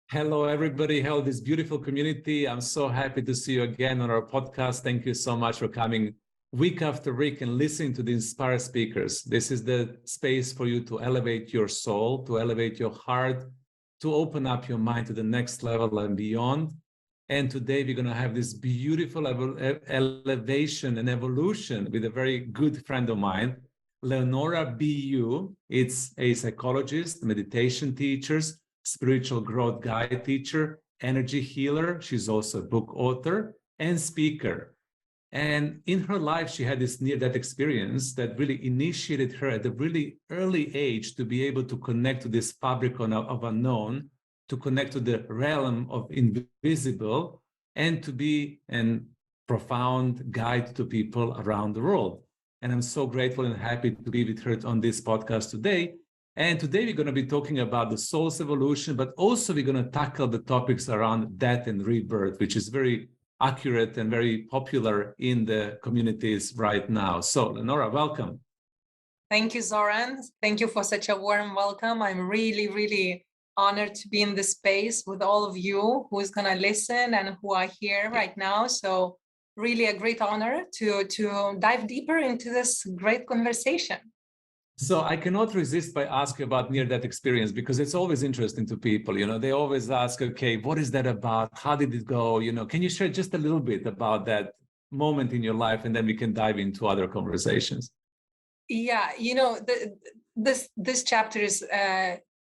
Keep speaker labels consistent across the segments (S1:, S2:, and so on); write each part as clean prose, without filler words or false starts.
S1: Hello, everybody. Hello, this beautiful community. I'm so happy to see you again on our podcast. Thank you so much for coming week after week and listening to the inspired speakers. This is the space for you to elevate your soul, to elevate your heart, to open up your mind to the next level and beyond. And today we're going to have this beautiful elevation and evolution with a very good friend of mine, Leonora Bayou. It's a psychologist, meditation teacher, spiritual growth guide teacher, energy healer. She's also a book author and speaker. And in her life, she had this near-death experience that really initiated her at a really early age to be able to connect to this fabric of unknown, to connect to the realm of invisible, and to be a profound guide to people around the world. And I'm so grateful and happy to be with her on this podcast today. And today we're going to be talking about the soul's evolution, but also we're going to tackle the topics around death and rebirth, which is very accurate and very popular in the communities right now. So, Leonora, welcome.
S2: Thank you, Zoran. Thank you for such a warm welcome. I'm really, really honored to be in this space with all of you who is going to listen and who are here right now. So really a great honor to dive deeper into this great conversation.
S1: So I cannot resist by asking about near-death experience, because it's always interesting to people. You know, they always ask, okay, what is that about? How did it go? You know, can you share just a little bit about that moment in your life, and then we can dive into other conversations?
S2: Yeah, you know, this chapter is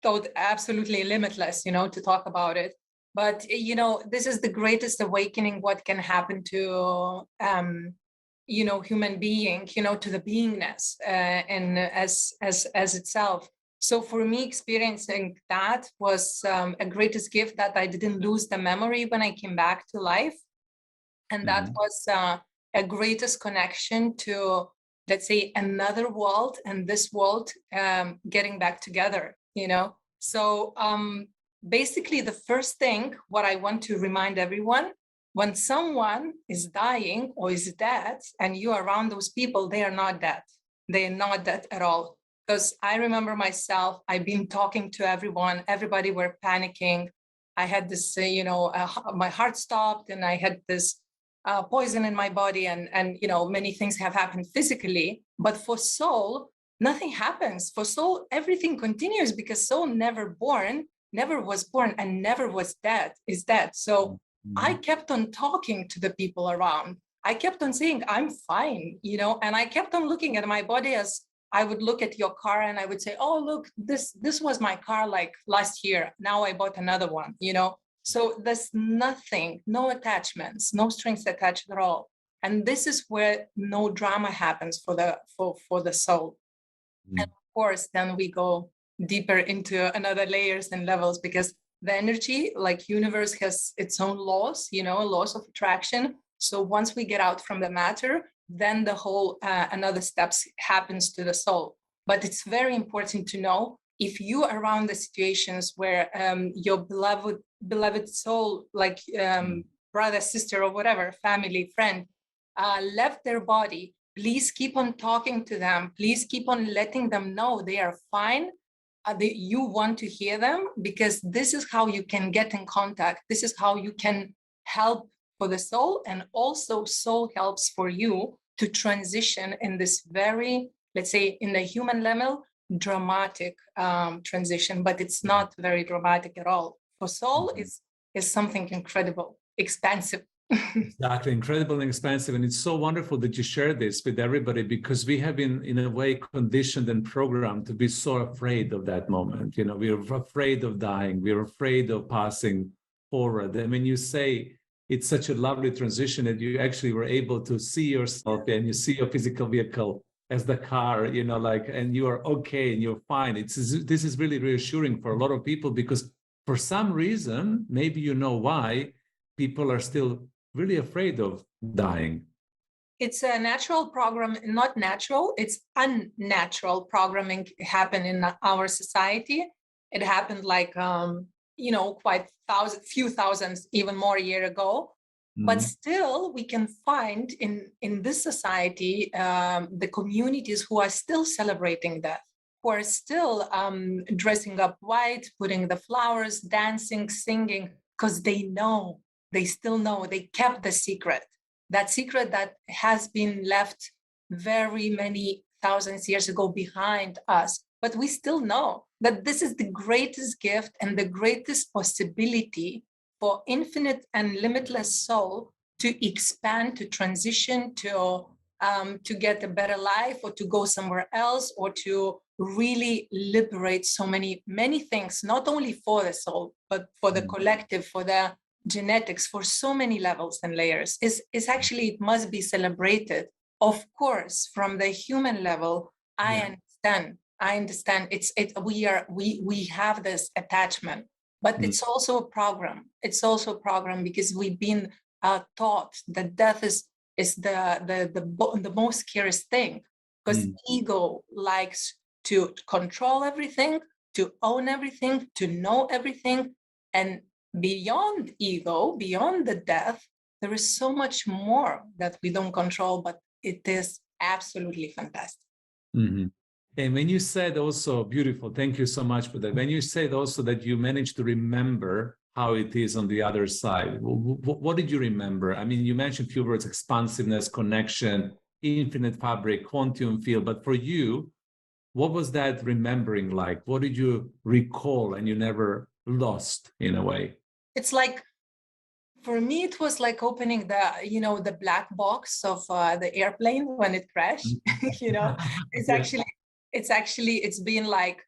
S2: thought absolutely limitless, you know, to talk about it. But, you know, this is the greatest awakening what can happen to you know, human being, you know, to the beingness and as itself. So for me, experiencing that was a greatest gift, that I didn't lose the memory when I came back to life. And that was a greatest connection to, let's say, another world and this world getting back together, you know. So basically the first thing what I want to remind everyone, when someone is dying or is dead and you are around those people, they are not dead. They are not dead at all. Because I remember myself, I've been talking to everyone, everybody were panicking. I had this, you know, my heart stopped and I had this poison in my body and, you know, many things have happened physically. But for soul, nothing happens. For soul, everything continues, because soul never was born and never was dead, is dead. So I kept on talking to the people around. I kept on saying, I'm fine, you know, and I kept on looking at my body as I would look at your car and I would say, oh, look, this was my car like last year. Now I bought another one, you know. So there's nothing, no attachments, no strings attached at all. And this is where no drama happens for the soul. And of course, then we go deeper into another layers and levels, because the energy, like universe, has its own laws, you know, laws of attraction. So once we get out from the matter, then the whole another steps happens to the soul. But it's very important to know, if you are around the situations where your beloved soul, like brother, sister, or whatever, family, friend, left their body, please keep on talking to them. Please keep on letting them know they are fine. You want to hear them, because this is how you can get in contact. This is how you can help for the soul, and also soul helps for you to transition in this very, let's say, in the human level, dramatic transition, but it's not very dramatic at all. For soul, is something incredible, expansive.
S1: Exactly, incredible and expansive. And it's so wonderful that you share this with everybody, because we have been, in a way, conditioned and programmed to be so afraid of that moment. You know, we're afraid of dying. We're afraid of passing forward. And when you say it's such a lovely transition that you actually were able to see yourself and you see your physical vehicle as the car, you know, like, and you are okay and you're fine. This is really reassuring for a lot of people, because for some reason, maybe you know why, people are still really afraid of dying.
S2: It's a natural program, not natural, it's unnatural programming happened in our society. It happened like, you know, quite few thousands, even more a year ago. But still, we can find in this society, the communities who are still celebrating death. who are still dressing up white, putting the flowers, dancing, singing, because they still know, they kept the secret. That secret that has been left very many thousands years ago behind us. But we still know that this is the greatest gift and the greatest possibility for infinite and limitless soul to expand, to transition, to get a better life, or to go somewhere else, or to really liberate so many things, not only for the soul, but for the collective, for the genetics, for so many levels and layers. Is actually, it must be celebrated. Of course, from the human level, I understand. We have this attachment, but it's also a program. It's also a program because we've been taught that death is the most scariest thing, because ego likes to control everything, to own everything, to know everything, and beyond ego, beyond the death, there is so much more that we don't control, but it is absolutely fantastic.
S1: Mm-hmm. And when you said also, beautiful, thank you so much for that. When you said also that you managed to remember how it is on the other side, what did you remember? I mean, you mentioned a few words: expansiveness, connection, infinite fabric, quantum field. But for you, what was that remembering like? What did you recall and you never lost in a way?
S2: It's like, for me, it was like opening the black box of the airplane when it crashed. It's been like,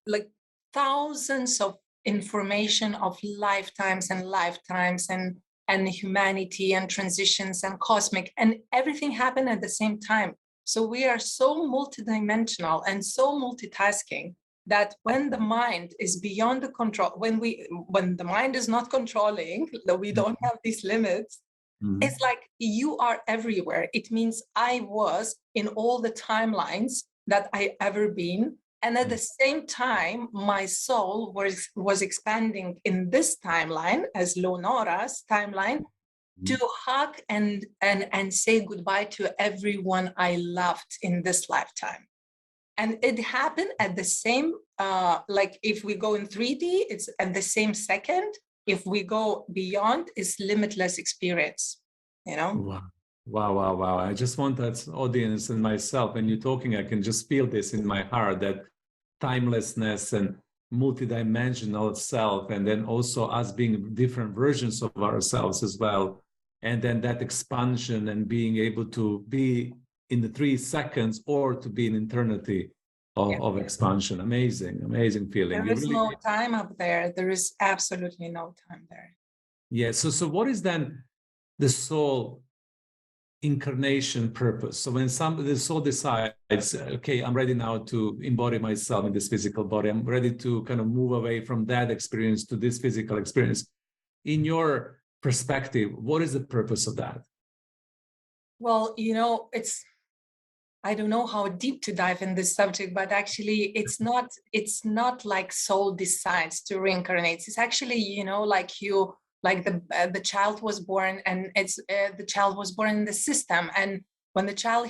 S2: like thousands of information of lifetimes and humanity and transitions and cosmic, and everything happened at the same time. So we are so multidimensional and so multitasking that when the mind is beyond the control, when the mind is not controlling, that we don't have these limits, it's like you are everywhere. It means I was in all the timelines that I ever been. And at the same time, my soul was expanding in this timeline, as Leonora's timeline, to hug and say goodbye to everyone I loved in this lifetime. And it happened at the same, like if we go in 3D, it's at the same second. If we go beyond, it's limitless experience,
S1: Wow. I just want that audience and myself, when you're talking, I can just feel this in my heart, that timelessness and multidimensional self, and then also us being different versions of ourselves as well. And then that expansion and being able to be in the 3 seconds or to be in eternity of expansion. Amazing feeling.
S2: There is no time up there. There is absolutely no time there.
S1: Yeah. So what is then the soul incarnation purpose? So when the soul decides, okay, I'm ready now to embody myself in this physical body, I'm ready to kind of move away from that experience to this physical experience. In your perspective, what is the purpose of that?
S2: Well, I don't know how deep to dive in this subject, but actually it's not like soul decides to reincarnate. It's actually, like the child was born, and it's the child was born in the system. And when the child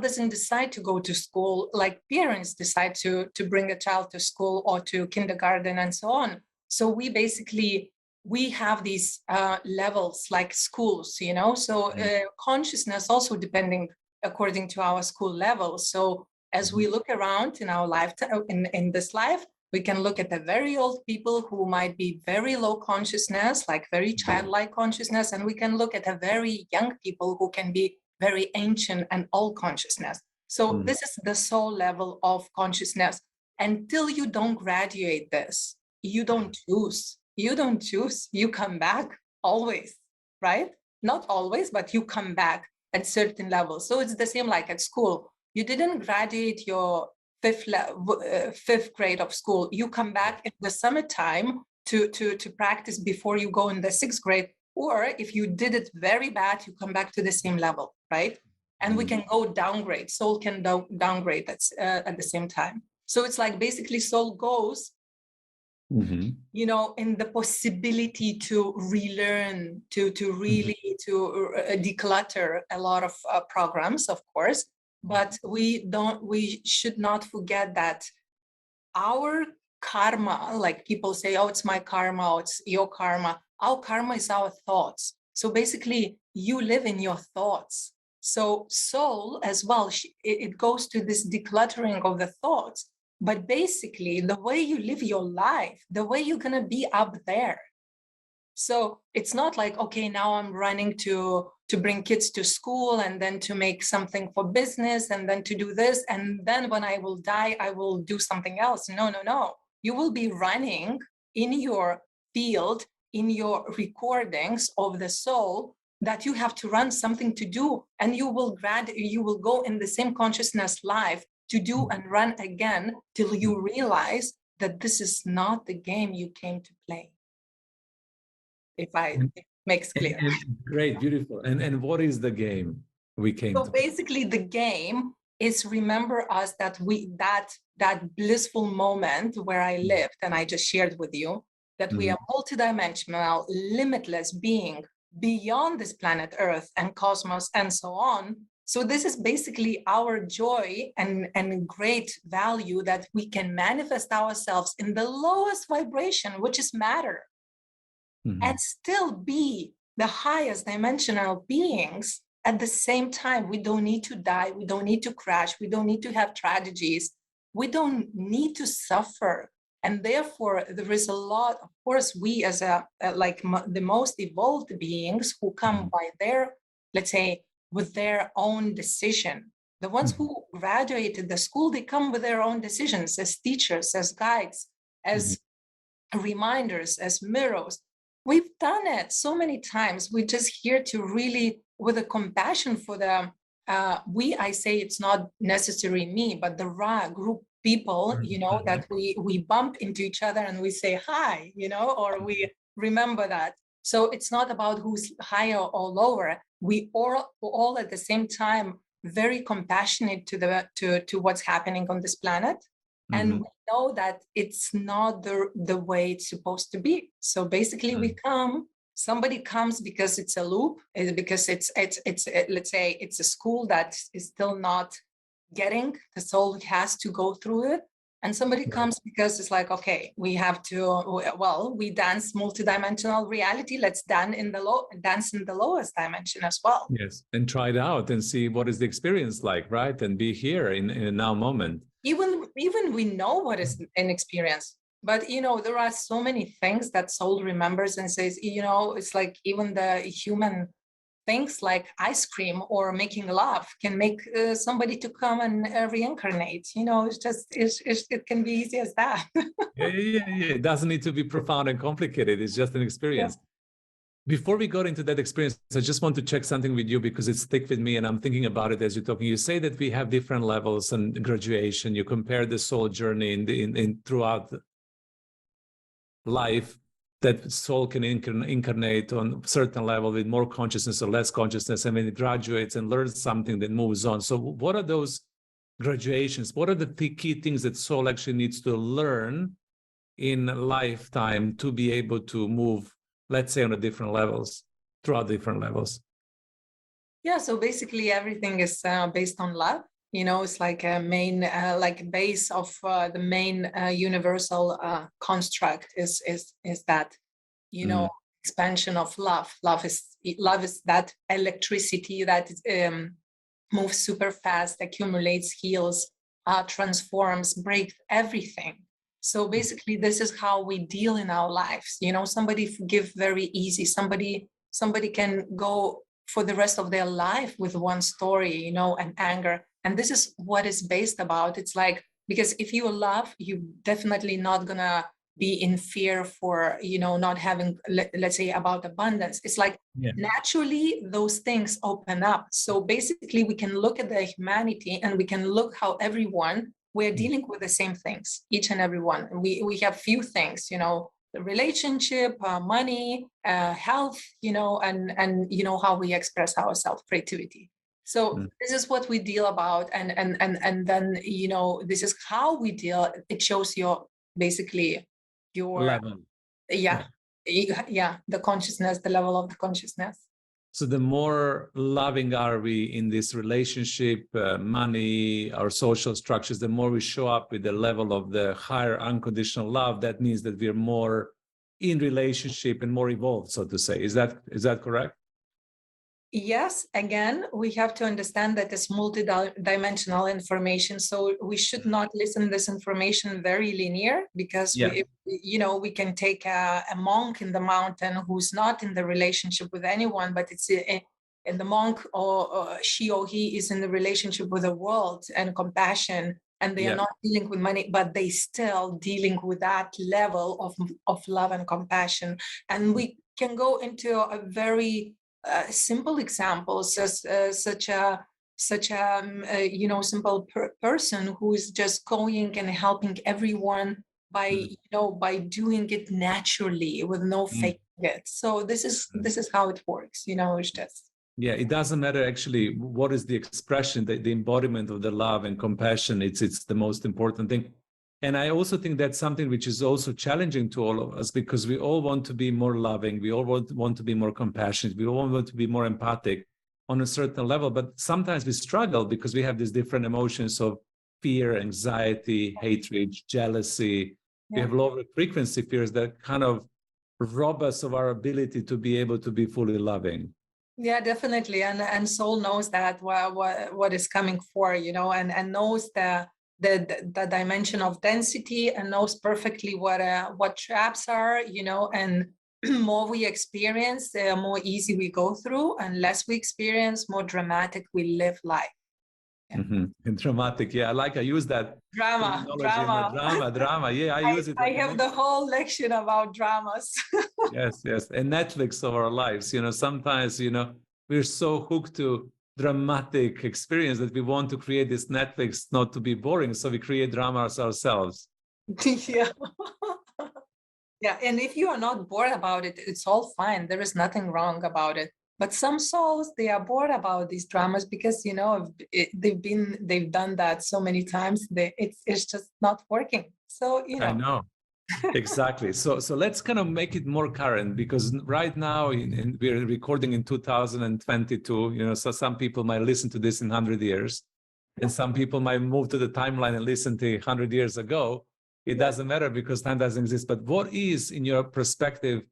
S2: doesn't decide to go to school, like parents decide to bring a child to school or to kindergarten and so on. So we have these levels like schools, so consciousness also depending according to our school level. So as we look around in our lifetime, in this life, we can look at the very old people who might be very low consciousness, like very childlike consciousness, and we can look at the very young people who can be very ancient and all consciousness. So this is the soul level of consciousness. Until you don't graduate this, you don't choose. You come back always, right? Not always, but you come back at certain levels. So it's the same like at school. You didn't graduate your fifth grade of school. You come back in the summertime to practice before you go in the 6th grade. Or if you did it very bad, you come back to the same level, right? And we can go downgrade. Soul can downgrade at the same time. So it's like basically soul goes, in the possibility to relearn, to really to declutter a lot of programs, of course. but we should not forget that our karma, like people say, oh, it's my karma, oh, it's your karma. Our karma is our thoughts. So basically, you live in your thoughts. So soul as well, it goes to this decluttering of the thoughts. But basically, the way you live your life, the way you're going to be up there. So it's not like, okay, now I'm running to bring kids to school and then to make something for business and then to do this. And then when I will die, I will do something else. No, no, no. You will be running in your field, in your recordings of the soul, that you have to run something to do. And you will go in the same consciousness life to do and run again till you realize that this is not the game you came to play. If it makes clear.
S1: Great, beautiful. And what is the game we came to?
S2: So basically the game is remember us that that blissful moment where I lived and I just shared with you that we are multidimensional, limitless being beyond this planet Earth and cosmos and so on. So this is basically our joy and great value that we can manifest ourselves in the lowest vibration, which is matter. And still be the highest dimensional beings at the same time. We don't need to die. We don't need to crash. We don't need to have tragedies. We don't need to suffer. And therefore, there is a lot, of course, we as the most evolved beings who come by their, let's say, with their own decision. The ones who graduated the school, they come with their own decisions as teachers, as guides, as reminders, as mirrors. We've done it so many times. We're just here to really, with a compassion for the, I say it's not necessarily me, but the Ra group people, that we bump into each other and we say hi, or we remember that. So it's not about who's higher or lower. We all at the same time very compassionate to what's happening on this planet. And we know that it's not the way it's supposed to be. So basically somebody comes because it's a loop, because it's let's say it's a school that is still not getting, the soul has to go through it. And somebody comes because it's like, okay, we have to, we dance multidimensional reality. Let's dance in the lowest dimension as well.
S1: Yes, and try it out and see what is the experience like, right? And be here in a now moment.
S2: Even we know what is an experience, but there are so many things that soul remembers and says, it's like even the human things like ice cream or making love can make somebody to come and reincarnate. It can be easy as that.
S1: Yeah. It doesn't need to be profound and complicated. It's just an experience. Yeah. Before we got into that experience, I just want to check something with you because it stuck with me and I'm thinking about it as you're talking. You say that we have different levels and graduation. You compare the soul journey in throughout life, that soul can incarnate on a certain level with more consciousness or less consciousness, and when it graduates and learns something, then moves on. So what are those graduations? What are the key things that soul actually needs to learn in a lifetime to be able to move, let's say, on the different levels, throughout different levels?
S2: Yeah, so basically everything is based on love. It's like a main, base of the main universal construct is that, expansion of love. Love is that electricity that moves super fast, accumulates, heals, transforms, breaks everything. So basically, this is how we deal in our lives. Somebody forgive very easy. Somebody can go for the rest of their life with one story, and anger. And this is what it's based about. It's like, because if you love, you're definitely not gonna be in fear for, not having, let's say, about abundance. It's like naturally those things open up. So basically we can look at the humanity and we can look how everyone, we're dealing with the same things, each and every one. We have few things, the relationship, money, health, and how we express ourselves, creativity. So this is what we deal about, and then this is how we deal. It shows your basically your
S1: level.
S2: The consciousness, the level of the consciousness.
S1: So the more loving are we in this relationship, money, our social structures, the more we show up with the level of the higher unconditional love, that means that we're more in relationship and more evolved, so to say. Is that correct?
S2: Yes, again, we have to understand that it's multi-dimensional information. So we should not listen this information very linear, because we can take a monk in the mountain who's not in the relationship with anyone, but and the monk or she or he is in the relationship with the world and compassion, and they are not dealing with money, but they still dealing with that level of love and compassion. And we can go into a very simple examples, as such a simple person who is just going and helping everyone by by doing it naturally with no faking it. So this is how it works. It's just
S1: it doesn't matter actually what is the expression, the embodiment of the love and compassion. It's the most important thing. And I also think that's something which is also challenging to all of us, because we all want to be more loving. We all want to be more compassionate. We all want to be more empathic on a certain level. But sometimes we struggle because we have these different emotions of fear, anxiety, hatred, jealousy. We have lower frequency fears that kind of rob us of our ability to be able to be fully loving.
S2: Yeah, definitely. And soul knows that what is coming for, and knows the dimension of density, and knows perfectly what traps are, and more we experience, the more easy we go through, and less we experience, more dramatic we live life.
S1: And dramatic, I use that
S2: drama.
S1: I use it.
S2: I have the whole lection about dramas.
S1: yes And Netflix of our lives, sometimes we're so hooked to dramatic experience that we want to create this Netflix not to be boring, so we create dramas ourselves.
S2: Yeah. And if you are not bored about it, it's all fine. There is nothing wrong about it. But some souls, they are bored about these dramas because they've done that so many times. It's just not working. So
S1: I know. Exactly. So let's kind of make it more current, because right now we're recording in 2022. So some people might listen to this in 100 years, and some people might move to the timeline and listen to 100 years ago. It doesn't matter, because time doesn't exist. But what is, in your perspective,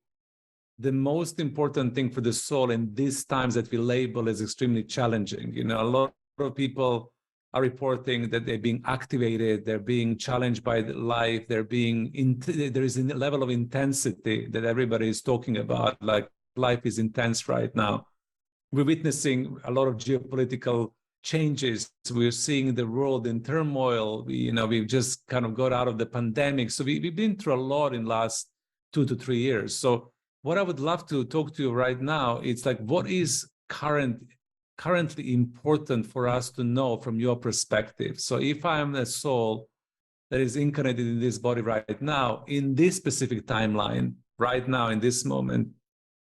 S1: the most important thing for the soul in these times that we label as extremely challenging? A lot of people are reporting that they're being activated, they're being challenged by life, there is a level of intensity that everybody is talking about, like life is intense right now. We're witnessing a lot of geopolitical changes. We're seeing the world in turmoil. We've just kind of got out of the pandemic. So we've been through a lot in the last 2 to 3 years. So what I would love to talk to you right now, it's like, what is currently important for us to know from your perspective? So if I'm a soul that is incarnated in this body right now, in this specific timeline, right now, in this moment,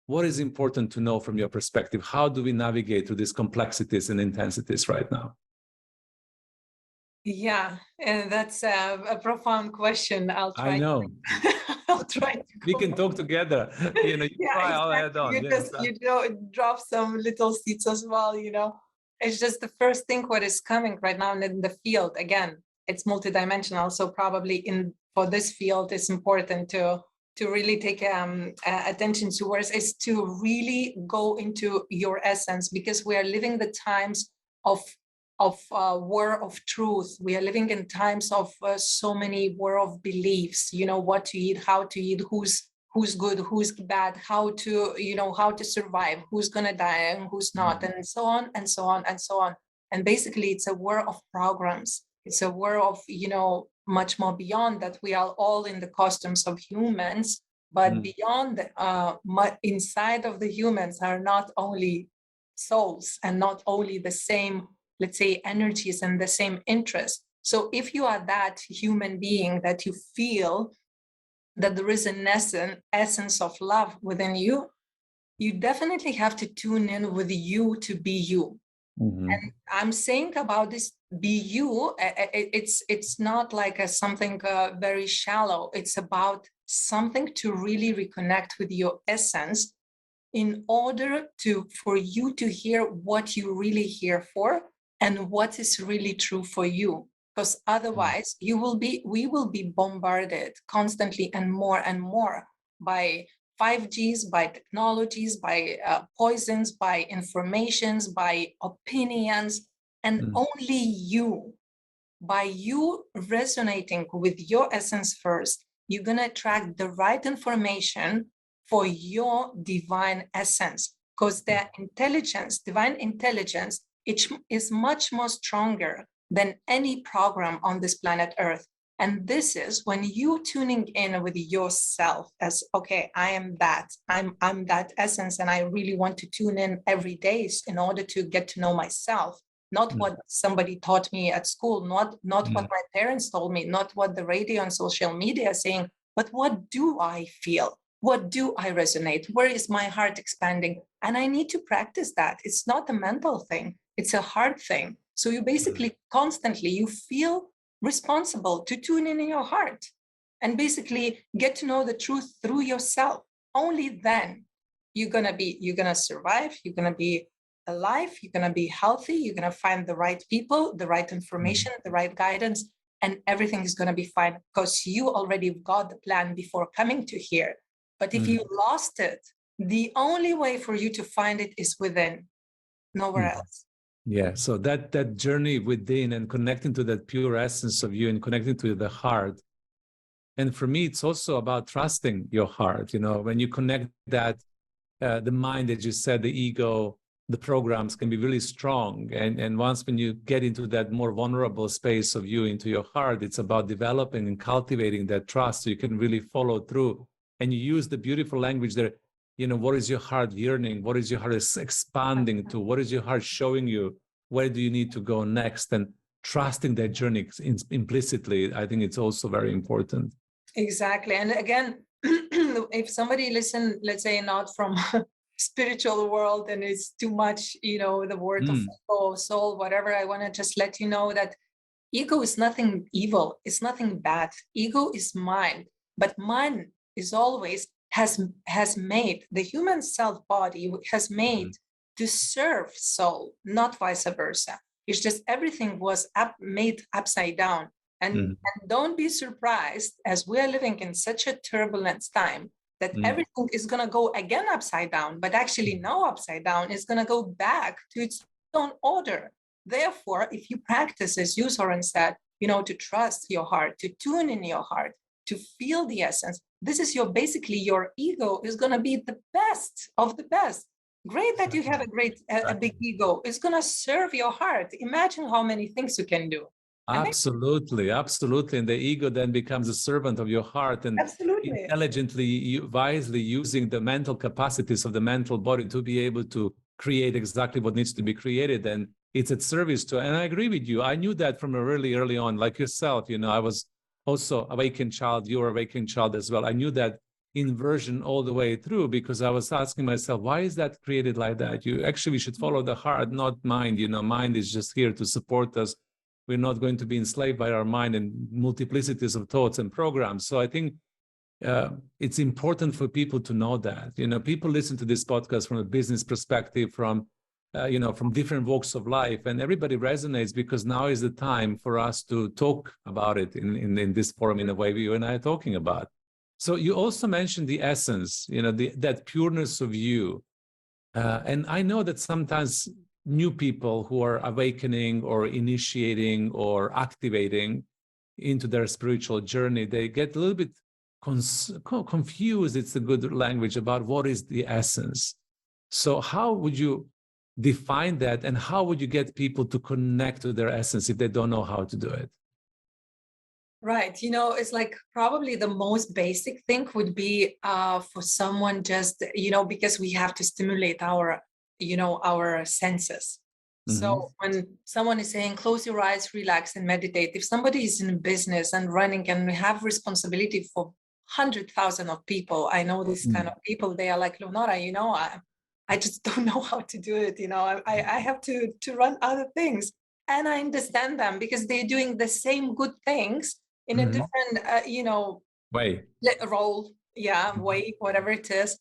S1: what is important to know from your perspective? How do we navigate through these complexities and intensities right now?
S2: Yeah, and that's a profound question. I'll try.
S1: I know.
S2: I'll try to
S1: we can talk together.
S2: Try,
S1: I'll head on.
S2: You drop some little seeds as well. It's just the first thing what is coming right now in the field. Again, it's multidimensional, so probably for this field, it's important to really take attention towards, is to really go into your essence, because we are living the times of war of truth. We are living in times of so many war of beliefs. What to eat, how to eat, who's good, who's bad, how to survive, who's gonna die and who's not, and so on and so on and so on. And basically, it's a war of programs. It's a war of much more beyond that. We are all in the costumes of humans, but beyond inside of the humans are not only souls and not only the same, let's say, energies and the same interests. So if you are that human being that you feel that there is an essence of love within you, you definitely have to tune in with you to be you. And I'm saying about this be you, it's not like something very shallow. It's about something to really reconnect with your essence, in order for you to hear what you really here for and what is really true for you. Because otherwise we will be bombarded constantly and more by 5Gs, by technologies, by poisons, by informations, by opinions, and only you, by you resonating with your essence first, you're going to attract the right information for your divine essence, because their intelligence, divine intelligence, it is much more stronger than any program on this planet Earth. And this is when you tuning in with yourself as, okay, I am that, I'm that essence, and I really want to tune in every day in order to get to know myself. Not what somebody taught me at school, not what my parents told me, not what the radio and social media is saying, but what do I feel? What do I resonate? Where is my heart expanding? And I need to practice that. It's not a mental thing, it's a heart thing. So you basically constantly, you feel responsible to tune in your heart and basically get to know the truth through yourself. Only then you're gonna survive, you're gonna be alive, you're going to be healthy, you're going to find the right people, the right information, the right guidance, and everything is going to be fine because you already got the plan before coming to here. But if you lost it, the only way for you to find it is within, nowhere else.
S1: Yeah, so that journey within and connecting to that pure essence of you and connecting to the heart. And for me, it's also about trusting your heart. You know, when you connect that, the mind, as you said, the ego, the programs can be really strong. And once when you get into that more vulnerable space of you into your heart, it's about developing and cultivating that trust so you can really follow through. And you use the beautiful language there, you know, what is your heart yearning? What is your heart expanding to? What is your heart showing you? Where do you need to go next? And trusting that journey implicitly, I think it's also very important.
S2: Exactly. And again, if somebody listen, let's say not from spiritual world and it's too much, you know, the word of ego, soul, whatever, I want to just let you know that ego is nothing evil, it's nothing bad. Ego is mind, but mind is always has made the human self body has made to serve soul, not vice versa. It's just everything was made upside down. And don't be surprised, as we are living in such a turbulent time, that everything is going to go again upside down, but actually no upside down, is going to go back to its own order. Therefore, if you practice, as you, Soren, said, you know, to trust your heart, to tune in your heart, to feel the essence, this is basically your ego is going to be the best of the best. Great that you have a big ego. It's going to serve your heart. Imagine how many things you can do.
S1: Absolutely. And the ego then becomes a servant of your heart and intelligently, wisely using the mental capacities of the mental body to be able to create exactly what needs to be created. And it's at service to, and I agree with you. I knew that from early on, like yourself, you know, I was also awakened child, you were awakened child as well. I knew that inversion all the way through because I was asking myself, why is that created like that? You actually should follow the heart, not mind. You know, mind is just here to support us. We're not going to be enslaved by our mind and multiplicities of thoughts and programs. So I think it's important for people to know that. You know, people listen to this podcast from a business perspective, from you know, from different walks of life, and everybody resonates because now is the time for us to talk about it in this forum in a way you and I are talking about. So you also mentioned the essence, you know, that pureness of you, and I know that sometimes new people who are awakening or initiating or activating into their spiritual journey, they get a little bit confused, it's a good language, about what is the essence. So how would you define that, and how would you get people to connect to their essence if they don't know how to do it?
S2: Right. You know, it's like probably the most basic thing would be for someone just, you know, because we have to stimulate our, you know, our senses. So when someone is saying, close your eyes, relax and meditate, if somebody is in business and running and have responsibility for 100,000 of people, I know this kind of people, they are like, Leonora, you know, I just don't know how to do it. You know, I have to run other things. And I understand them because they're doing the same good things in a different, you know,
S1: way,
S2: role, way, whatever it is.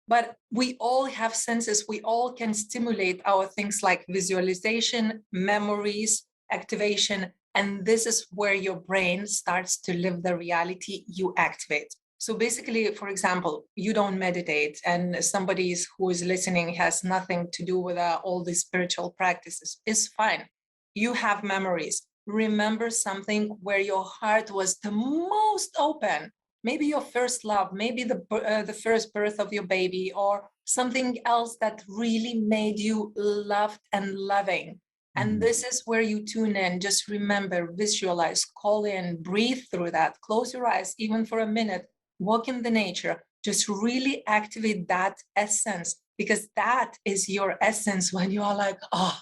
S2: But we all have senses. We all can stimulate our things like visualization, memories, activation. And this is where your brain starts to live the reality you activate. So basically, for example, you don't meditate, and somebody who is listening has nothing to do with all these spiritual practices. It's fine. You have memories. Remember something where your heart was the most open. Maybe your first love, maybe the first birth of your baby, or something else that really made you loved and loving. And this is where you tune in. Just remember, visualize, call in, breathe through that, close your eyes, even for a minute, walk in the nature, just really activate that essence, because that is your essence when you are like, oh,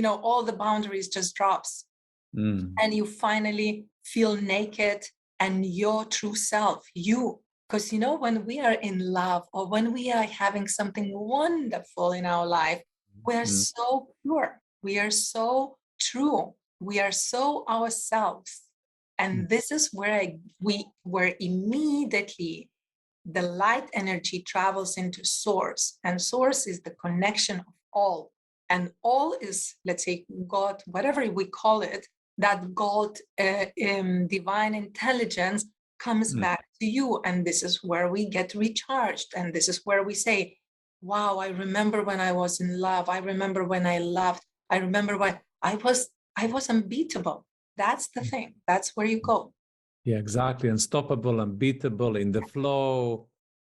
S2: all the boundaries just drops. And you finally feel naked and your true self, you. Because, when we are in love or when we are having something wonderful in our life, we are so pure. We are so true. We are so ourselves. And this is where immediately the light energy travels into source. And source is the connection of all. And all is, let's say, God, whatever we call it, that God, divine intelligence comes back to you. And this is where we get recharged. And this is where we say, wow, I remember when I was in love. I remember when I loved. I remember when I was unbeatable. That's the thing. That's where you go.
S1: Yeah, exactly. Unstoppable, unbeatable, in the flow,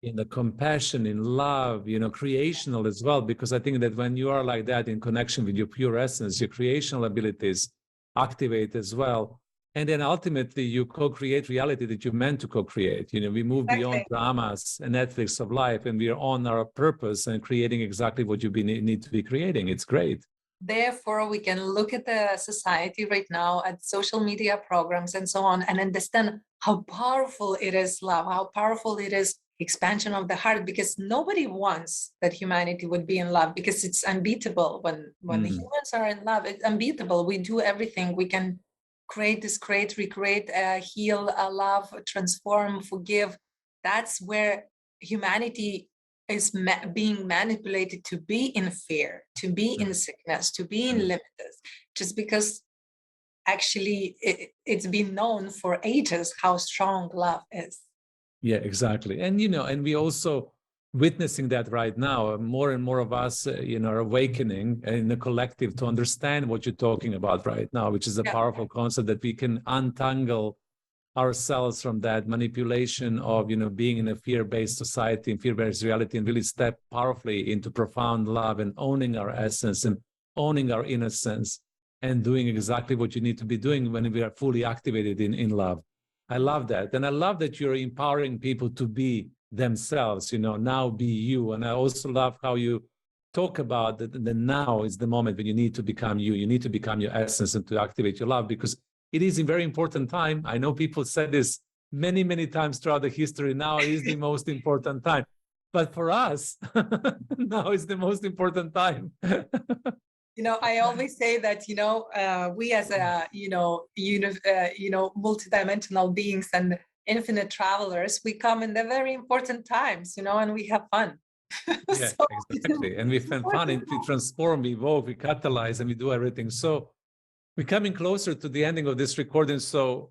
S1: in the compassion, in love, creational as well. Because I think that when you are like that in connection with your pure essence, your creational abilities activate as well. And then ultimately you co-create reality that you're meant to co-create. We move beyond dramas and Netflix of life, and we are on our purpose and creating exactly what you need to be creating. It's great.
S2: Therefore, we can look at the society right now, at social media programs and so on, and understand how powerful it is love, how powerful it is expansion of the heart, because nobody wants that humanity would be in love, because it's unbeatable. When the humans are in love, it's unbeatable. We do everything. We can create, discreate, recreate, heal, love, transform, forgive. That's where humanity is being manipulated to be in fear, to be in sickness, to be in limits, just because actually it's been known for ages how strong love is.
S1: Yeah, exactly. And, and we also witnessing that right now. More and more of us, are awakening in the collective to understand what you're talking about right now, which is a powerful concept that we can untangle ourselves from that manipulation of, being in a fear-based society and fear-based reality, and really step powerfully into profound love and owning our essence and owning our innocence and doing exactly what you need to be doing when we are fully activated in love. I love that. And I love that you're empowering people to be themselves, now be you. And I also love how you talk about that the now is the moment when you need to become you. You need to become your essence and to activate your love, because it is a very important time. I know people said this many, many times throughout the history. Now is the most important time. But for us, now is the most important time.
S2: I always say that, we as multidimensional beings and infinite travelers, we come in the very important times, and we have fun.
S1: Yeah, so exactly. And we find fun, and we transform, we evolve, we catalyze, and we do everything. So we're coming closer to the ending of this recording. So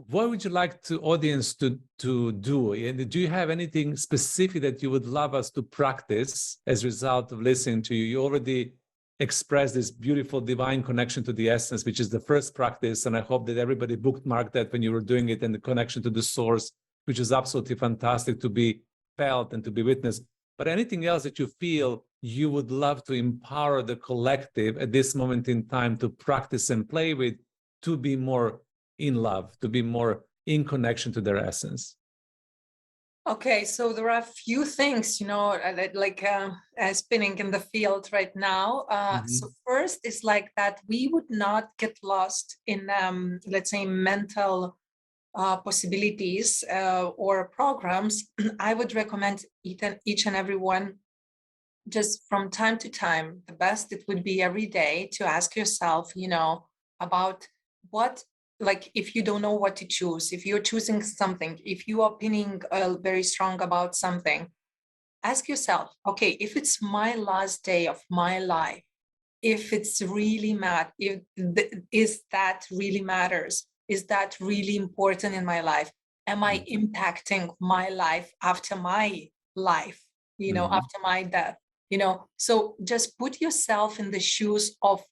S1: what would you like the audience to do? And do you have anything specific that you would love us to practice as a result of listening to you? You already expressed this beautiful divine connection to the essence, which is the first practice. And I hope that everybody bookmarked that when you were doing it, and the connection to the source, which is absolutely fantastic to be felt and to be witnessed. But anything else that you feel you would love to empower the collective at this moment in time to practice and play with, to be more in love, to be more in connection to their essence?
S2: Okay, so there are a few things, like spinning in the field right now. So first is like that we would not get lost in, let's say, mental possibilities or programs. I would recommend each and every one, just from time to time, the best it would be every day, to ask yourself, about what, like, if you don't know what to choose, if you're choosing something, if you are opinion very strong about something, ask yourself, okay, if it's my last day of my life, if it's really is that really matters? Is that really important in my life? Am I impacting my life after my life, after my death? So just put yourself in the shoes of,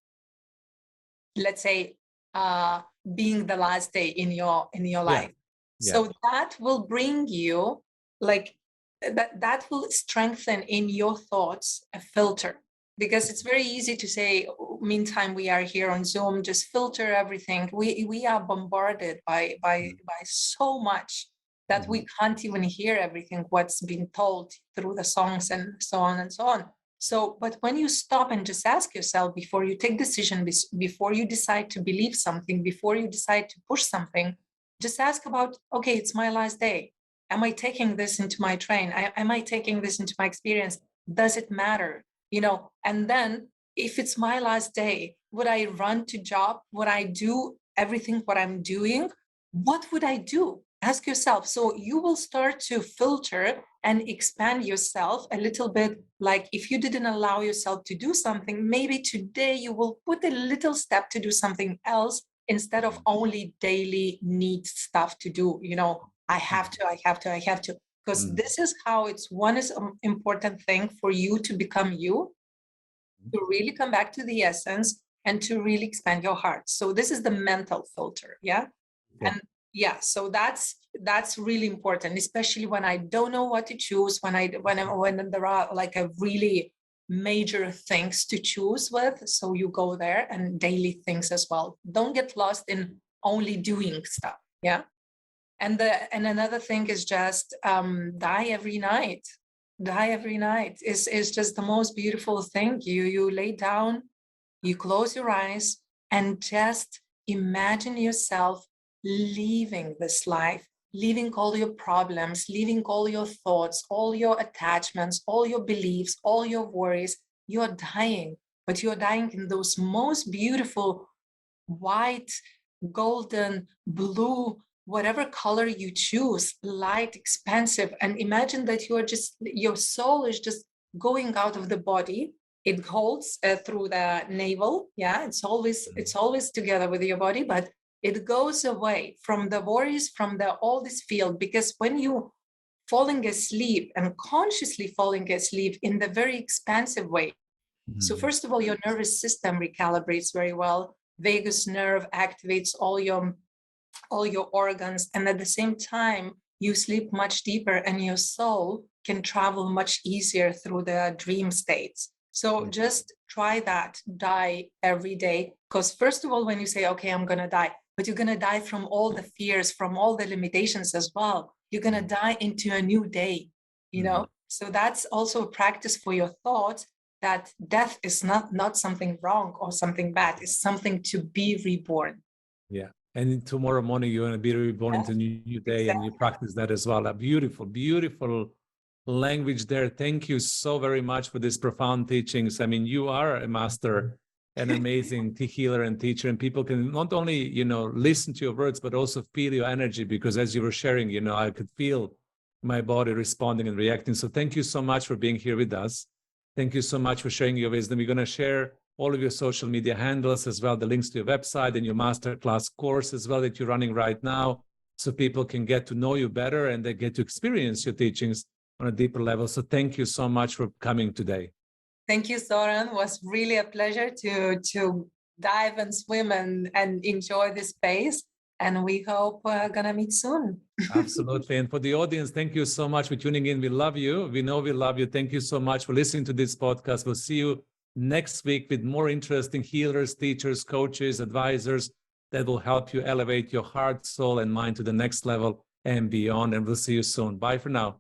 S2: let's say, being the last day in your life. So that will bring you, like, that will strengthen in your thoughts a filter, because it's very easy to say, meantime we are here on Zoom, just filter everything. We are bombarded by so much that we can't even hear everything what's being told through the songs and so on and so on. So, but when you stop and just ask yourself before you take decision, before you decide to believe something, before you decide to push something, just ask about, okay, it's my last day. Am I taking this into my train? Am I taking this into my experience? Does it matter? And then if it's my last day, would I run to job? Would I do everything what I'm doing? What would I do? Ask yourself. So you will start to filter and expand yourself a little bit. Like if you didn't allow yourself to do something, maybe today you will put a little step to do something else instead of only daily need stuff to do. I have to, because this is how one is an important thing for you to become you, to really come back to the essence and to really expand your heart. So this is the mental filter. And so that's really important, especially when I don't know what to choose, when there are like a really major things to choose with. So you go there, and daily things as well. Don't get lost in only doing stuff. And another thing is just die every night. Die every night is just the most beautiful thing. You lay down, you close your eyes, and just imagine yourself leaving this life, leaving all your problems, leaving all your thoughts, all your attachments, all your beliefs, all your worries. You're dying, but you're dying in those most beautiful white, golden, blue, whatever color you choose, light, expansive. And imagine that your soul is just going out of the body. It holds through the navel. It's always together with your body, but it goes away from the worries, from all this field. Because when you falling asleep and consciously falling asleep in the very expansive way, so first of all, your nervous system recalibrates very well. Vagus nerve activates all your organs, and at the same time you sleep much deeper, and your soul can travel much easier through the dream states. So just try that. Die every day. Because first of all, when you say, okay, I'm going to die, but you're going to die from all the fears, from all the limitations as well. You're going to die into a new day, So that's also a practice for your thoughts, that death is not something wrong or something bad. It's something to be reborn.
S1: And tomorrow morning, you're going to be reborn into a new day, and you practice that as well. A beautiful, beautiful language there. Thank you so very much for these profound teachings. I mean, you are a master, an amazing healer and teacher, and people can not only, listen to your words, but also feel your energy, because as you were sharing, I could feel my body responding and reacting. So thank you so much for being here with us. Thank you so much for sharing your wisdom. We're going to share all of your social media handles as well, the links to your website and your masterclass course as well that you're running right now, so people can get to know you better and they get to experience your teachings on a deeper level. So thank you so much for coming today.
S2: Thank you, Zoran. It was really a pleasure to dive and swim and enjoy this space. And we hope we're going to meet soon.
S1: Absolutely. And for the audience, thank you so much for tuning in. We love you. We know we love you. Thank you so much for listening to this podcast. We'll see you next week with more interesting healers, teachers, coaches, advisors that will help you elevate your heart, soul, and mind to the next level and beyond. And we'll see you soon. Bye for now.